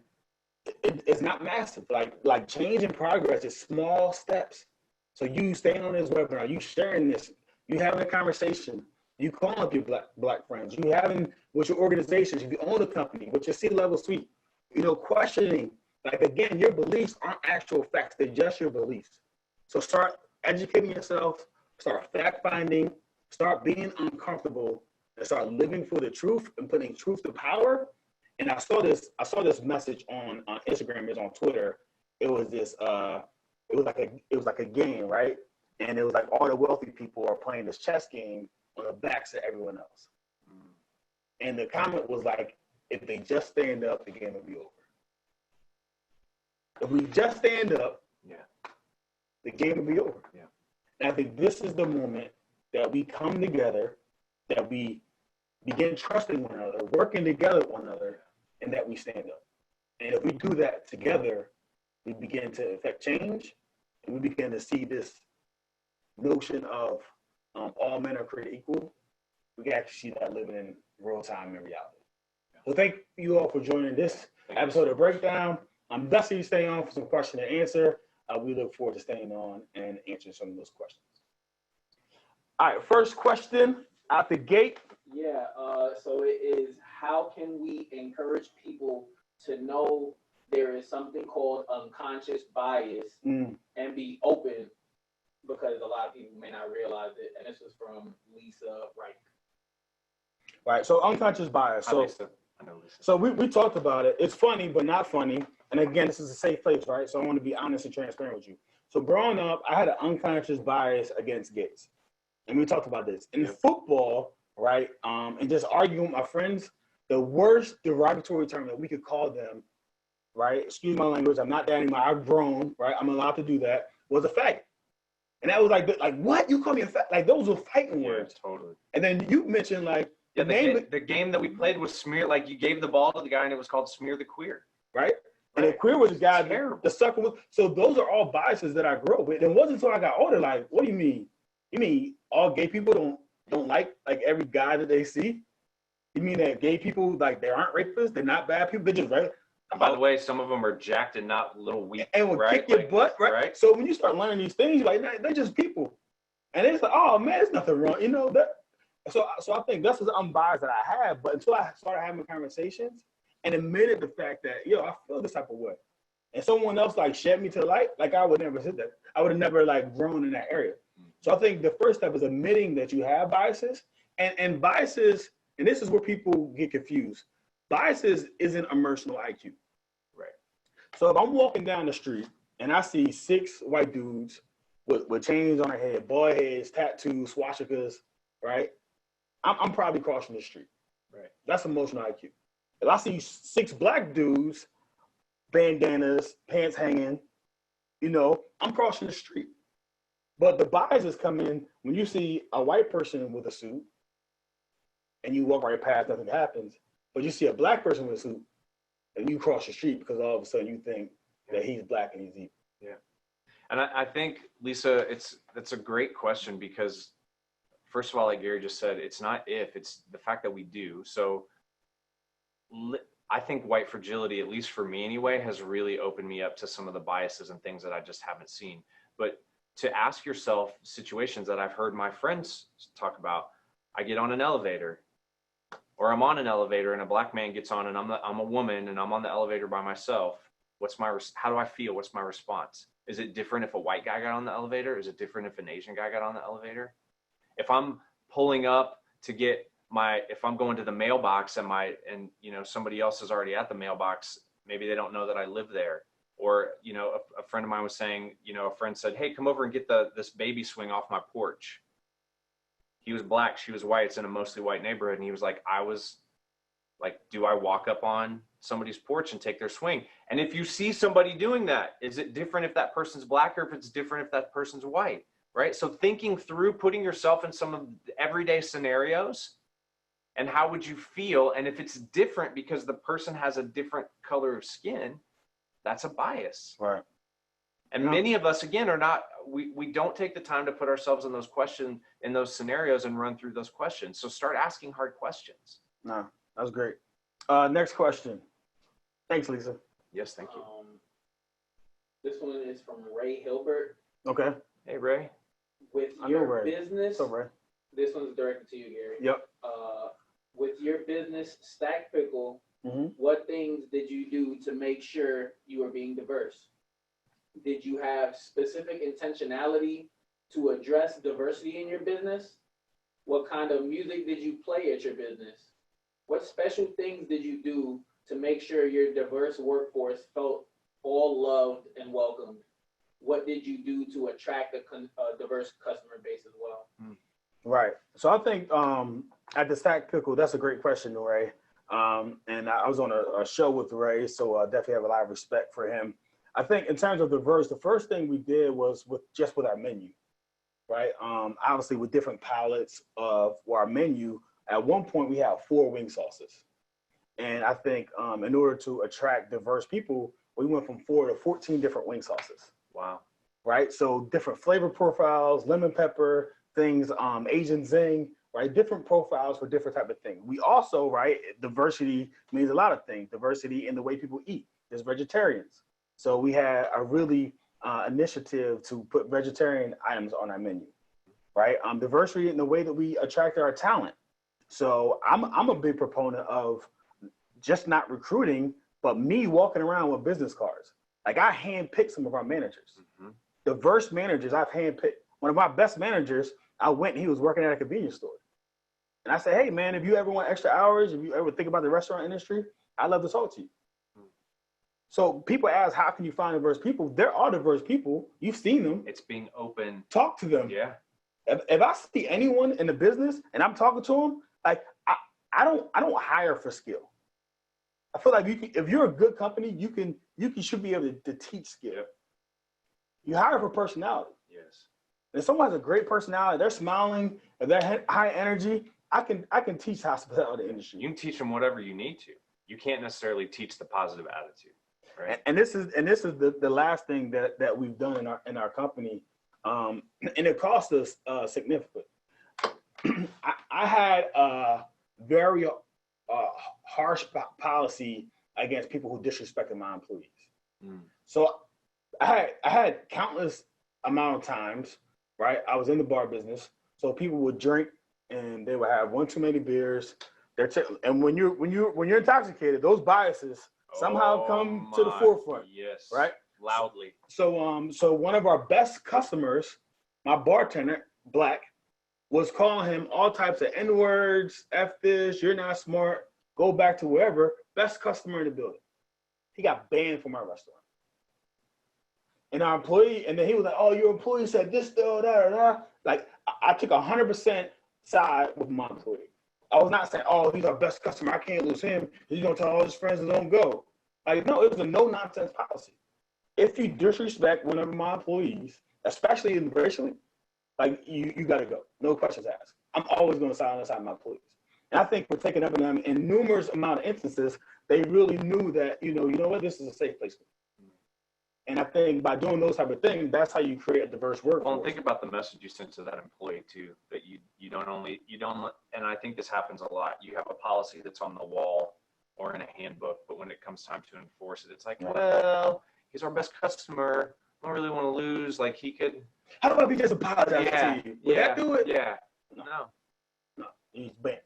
it's not massive. Like change and progress is small steps. So you staying on this webinar, you sharing this, you having a conversation, you calling up your black friends, you having with your organizations, if you own a company, with your C-level suite, questioning. Again, your beliefs aren't actual facts, they're just your beliefs. So start educating yourself, start fact-finding, start being uncomfortable, and start living for the truth and putting truth to power. And I saw this message on Instagram, it's on Twitter. It was this it was like a game, right? And it was like all the wealthy people are playing this chess game on the backs of everyone else. And the comment was like, if they just stand up, the game will be over. If we just stand up, the game will be over. Yeah. And I think this is the moment that we come together, that we begin trusting one another, working together with one another, and that we stand up. And if we do that together, we begin to affect change, and we begin to see this notion of all men are created equal. We can actually see that living in real time in reality. So thank you all for joining this episode of Breakdown. I'm definitely staying on for some question and answer. We look forward to staying on and answering some of those questions. All right, first question out the gate. Yeah, so it is, how can we encourage people to know there is something called unconscious bias and be open, because a lot of people may not realize it. And this is from Lisa Wright. Right, so unconscious bias. So, I know Lisa. So we talked about it. It's funny, but not funny. And again, this is a safe place, right? So I want to be honest and transparent with you. So growing up, I had an unconscious bias against gays. And we talked about this. In football, right, and just arguing with my friends, the worst derogatory term that we could call them, right, excuse my language, I'm not that anymore, I've grown, right, I'm allowed to do that, was a faggot. And that was like what? You call me a faggot? Like, those were fighting words. Totally. And then you mentioned, the game that we played was smear, you gave the ball to the guy and it was called Smear the Queer. Right? And the queer was the guy, the sucker was. So those are all biases that I grew up with. And it wasn't until I got older, what do you mean? You mean all gay people don't like every guy that they see? You mean that gay people, they aren't rapists? They're not bad people? They're just right? And by the way, some of them are jacked and not little weak. And will kick your butt, right? So when you start learning these things, you're like, they're just people. And it's like, oh man, there's nothing wrong. That. So I think that's the unbiased that I have. But until I started having conversations and admitted the fact that, I feel this type of way. And someone else shed me to the light, I would never said that. I would have never grown in that area. So I think the first step is admitting that you have biases, and biases, and this is where people get confused. Biases isn't emotional IQ. Right. So if I'm walking down the street and I see 6 white dudes with chains on their head, bald heads, tattoos, swastikas, right? I'm probably crossing the street. Right. That's emotional IQ. If I see 6 black dudes, bandanas, pants hanging, I'm crossing the street. But the biases come in when you see a white person with a suit and you walk right past, nothing happens. But you see a black person with a suit and you cross the street because all of a sudden you think that he's black and he's evil. Yeah. And I think, Lisa, that's a great question because, first of all, like Gary just said, it's not if, it's the fact that we do. So I think white fragility, at least for me anyway, has really opened me up to some of the biases and things that I just haven't seen. But to ask yourself situations that I've heard my friends talk about, I get on an elevator, or I'm on an elevator and a black man gets on and I'm a woman and I'm on the elevator by myself. How do I feel? What's my response? Is it different if a white guy got on the elevator? Is it different if an Asian guy got on the elevator? If I'm pulling up to get if I'm going to the mailbox and somebody else is already at the mailbox, maybe they don't know that I live there. Or, a friend of mine was saying, a friend said, hey, come over and get this baby swing off my porch. He was black, she was white. It's in a mostly white neighborhood. And he was like, do I walk up on somebody's porch and take their swing? And if you see somebody doing that, is it different if that person's black or if it's different if that person's white, right? So thinking through, putting yourself in some of the everyday scenarios and how would you feel? And if it's different because the person has a different color of skin, that's a bias. Right. And many of us, again, we don't take the time to put ourselves in those scenarios and run through those questions. So start asking hard questions. No, that was great. Next question. Thanks, Lisa. Yes, thank you. This one is from Ray Hilbert. Okay. Hey, Ray. With I know your Ray. business, So, Ray. this one's directed to you, Gary. Yep. With your business, Stack Pickle, what things did you do to make sure you were being diverse? Did you have specific intentionality to address diversity in your business? What kind of music did you play at your business? What special things did you do to make sure your diverse workforce felt all loved and welcomed? What did you do to attract a diverse customer base as well? Right. So I think at the Stack Pickle, that's a great question, Ray. And I was on a show with Ray, so I definitely have a lot of respect for him. I think in terms of diverse, the first thing we did was with our menu, right? Obviously with different palettes of our menu. At one point we had 4 wing sauces. And I think in order to attract diverse people, we went from 4 to 14 different wing sauces. Wow. Right? So different flavor profiles, lemon pepper, things, Asian zing, right? Different profiles for different type of things. We also, right, diversity means a lot of things. Diversity in the way people eat. There's vegetarians. So we had a really initiative to put vegetarian items on our menu, right? Diversity in the way that we attract our talent. So I'm a big proponent of just not recruiting, but me walking around with business cards. Like I handpicked some of our managers. Diverse managers I've handpicked. One of my best managers, I went and he was working at a convenience store. And I said, hey man, if you ever want extra hours, if you ever think about the restaurant industry, I'd love to talk to you. So people ask, how can you find diverse people? There are diverse people. You've seen them. It's being open. Talk to them. Yeah. If I see anyone in the business and I'm talking to them, like I don't hire for skill. I feel like if you're a good company, you should be able to teach skill. Yep. You hire for personality. Yes. And if someone has a great personality, they're smiling, if they're high energy, I can teach hospitality industry. You can teach them whatever you need to. You can't necessarily teach the positive attitude. Right. And this is the last thing that we've done in our company, and it cost us significant. I had a very harsh policy against people who disrespected my employees. So I had countless amount of times, right? I was in the bar business, so people would drink and they would have one too many beers. And when you're intoxicated, those biases somehow come to the forefront. Yes. Right? Loudly. So one of our best customers, my bartender, black, was calling him all types of N-words, F this, you're not smart, go back to wherever. Best customer in the building. He got banned from our restaurant. And our employee, and then he was like, oh, your employee said this, da. Like, I took 100% side with my employee. I was not saying, oh, he's our best customer, I can't lose him. He's going to tell all his friends to don't go. Like, no, it was a no-nonsense policy. If you disrespect one of my employees, especially in racially, like, you got to go. No questions asked. I'm always going to side on the side of my employees. And I think we're taking up on them in numerous amount of instances, they really knew that, you know what, this is a safe place. And I think by doing those type of things, that's how you create a diverse workforce. Well, think about the message you sent to that employee too, that you don't, and I think this happens a lot. You have a policy that's on the wall or in a handbook, but when it comes time to enforce it, it's like, well, he's our best customer. I don't really want to lose. Like he could. How about we just apologize to you? Would that do it? Yeah. No. He's banned.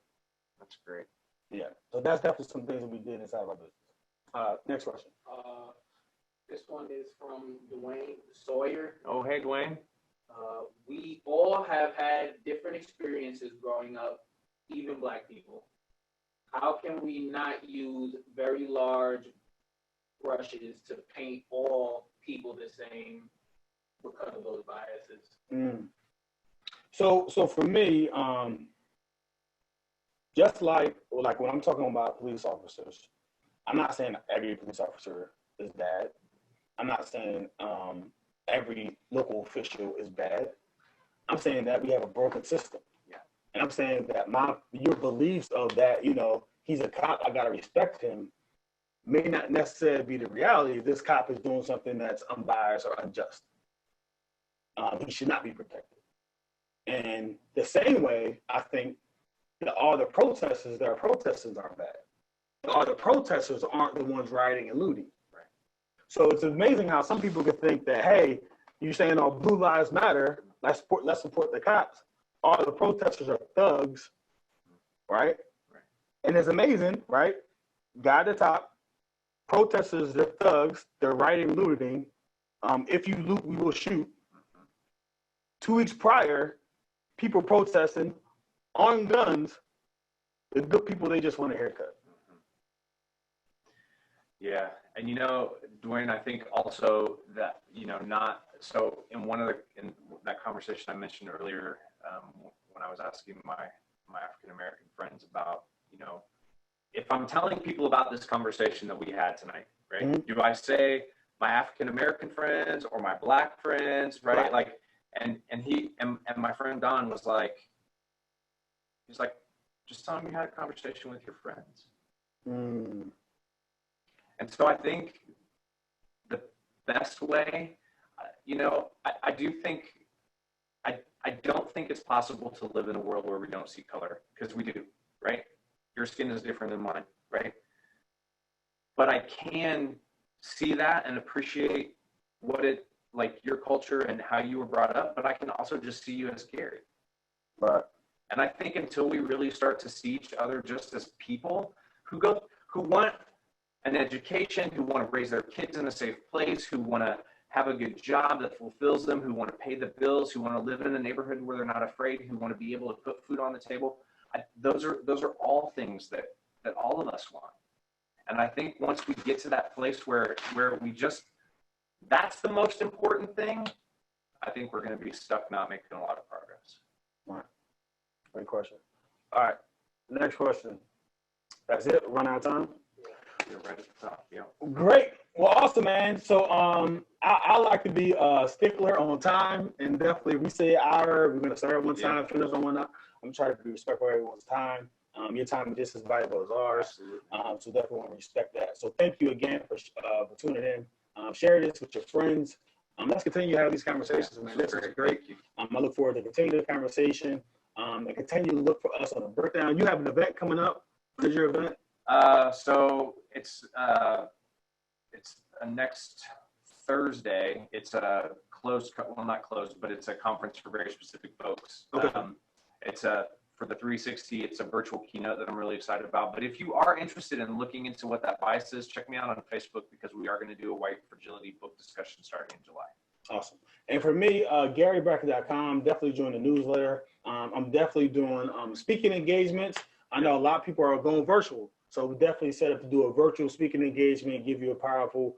That's great. Yeah. So that's definitely some things that we did inside of our business. Next question. This one is from Dwayne Sawyer. Oh, hey, Dwayne. We all have had different experiences growing up, even Black people. How can we not use very large brushes to paint all people the same because of those biases? So for me, just like when I'm talking about police officers, I'm not saying every police officer is bad. I'm not saying every local official is bad. I'm saying that we have a broken system. Yeah. And I'm saying that your beliefs of that, he's a cop, I gotta respect him, may not necessarily be the reality. This cop is doing something that's unbiased or unjust. He should not be protected. And the same way, I think that all the protesters that are protesting aren't bad. All the protesters aren't the ones rioting and looting. Right. So it's amazing how some people could think that, hey, you're saying all blue lives matter, let's support the cops. All the protesters are thugs, right? And it's amazing, right? Guy at the top, protesters, they're thugs, they're rioting, looting. If you loot, we will shoot. 2 weeks prior, people protesting on guns, the good people, they just want a haircut. Yeah. And, Dwayne, I think also that, in that conversation I mentioned earlier, when I was asking my African-American friends about, if I'm telling people about this conversation that we had tonight, right? Mm-hmm. Do I say my African-American friends or my Black friends, right? Like, and my friend Don was like, he's like, just tell them you had a conversation with your friends. And so I think the best way, I do think, I don't think it's possible to live in a world where we don't see color, because we do, right? Your skin is different than mine, right? But I can see that and appreciate your culture and how you were brought up, but I can also just see you as Gary. Right. And I think until we really start to see each other just as people who want an education, who want to raise their kids in a safe place, who want to have a good job that fulfills them, who want to pay the bills, who want to live in a neighborhood where they're not afraid, who want to be able to put food on the table. Those are all things that all of us want. And I think once we get to that place where we just, that's the most important thing, I think we're going to be stuck not making a lot of progress. Right. Great question. All right. Next question. That's it. Run out of time. You're right at the top. Yeah. Great. Well, awesome, man. So I like to be a stickler on time, and definitely we say hour, we're going to start at one time, finish on one hour. I'm trying to be respectful of everyone's time. Your time is just as valuable as ours. So definitely want to respect that. So thank you again for tuning in. Share this with your friends. Let's continue to have these conversations, man. This is great. I look forward to continue the conversation and continue to look for us on the breakdown. You have an event coming up. What is your event? So it's next Thursday. It's a not closed, but it's a conference for very specific folks. Okay. It's for the 360. It's a virtual keynote that I'm really excited about. But if you are interested in looking into what that bias is, check me out on Facebook, because we are going to do a white fragility book discussion starting in July. Awesome. And for me, GaryBrackett.com, definitely join the newsletter. I'm definitely doing speaking engagements. I know a lot of people are going virtual, so we definitely set up to do a virtual speaking engagement, give you a powerful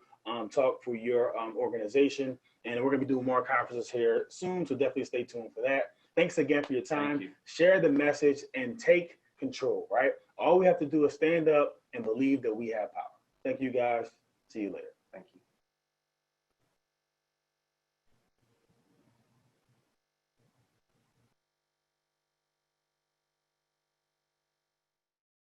talk for your organization. And we're going to be doing more conferences here soon, so definitely stay tuned for that. Thanks again for your time. Thank you. Share the message and take control, right? All we have to do is stand up and believe that we have power. Thank you, guys. See you later. Thank you.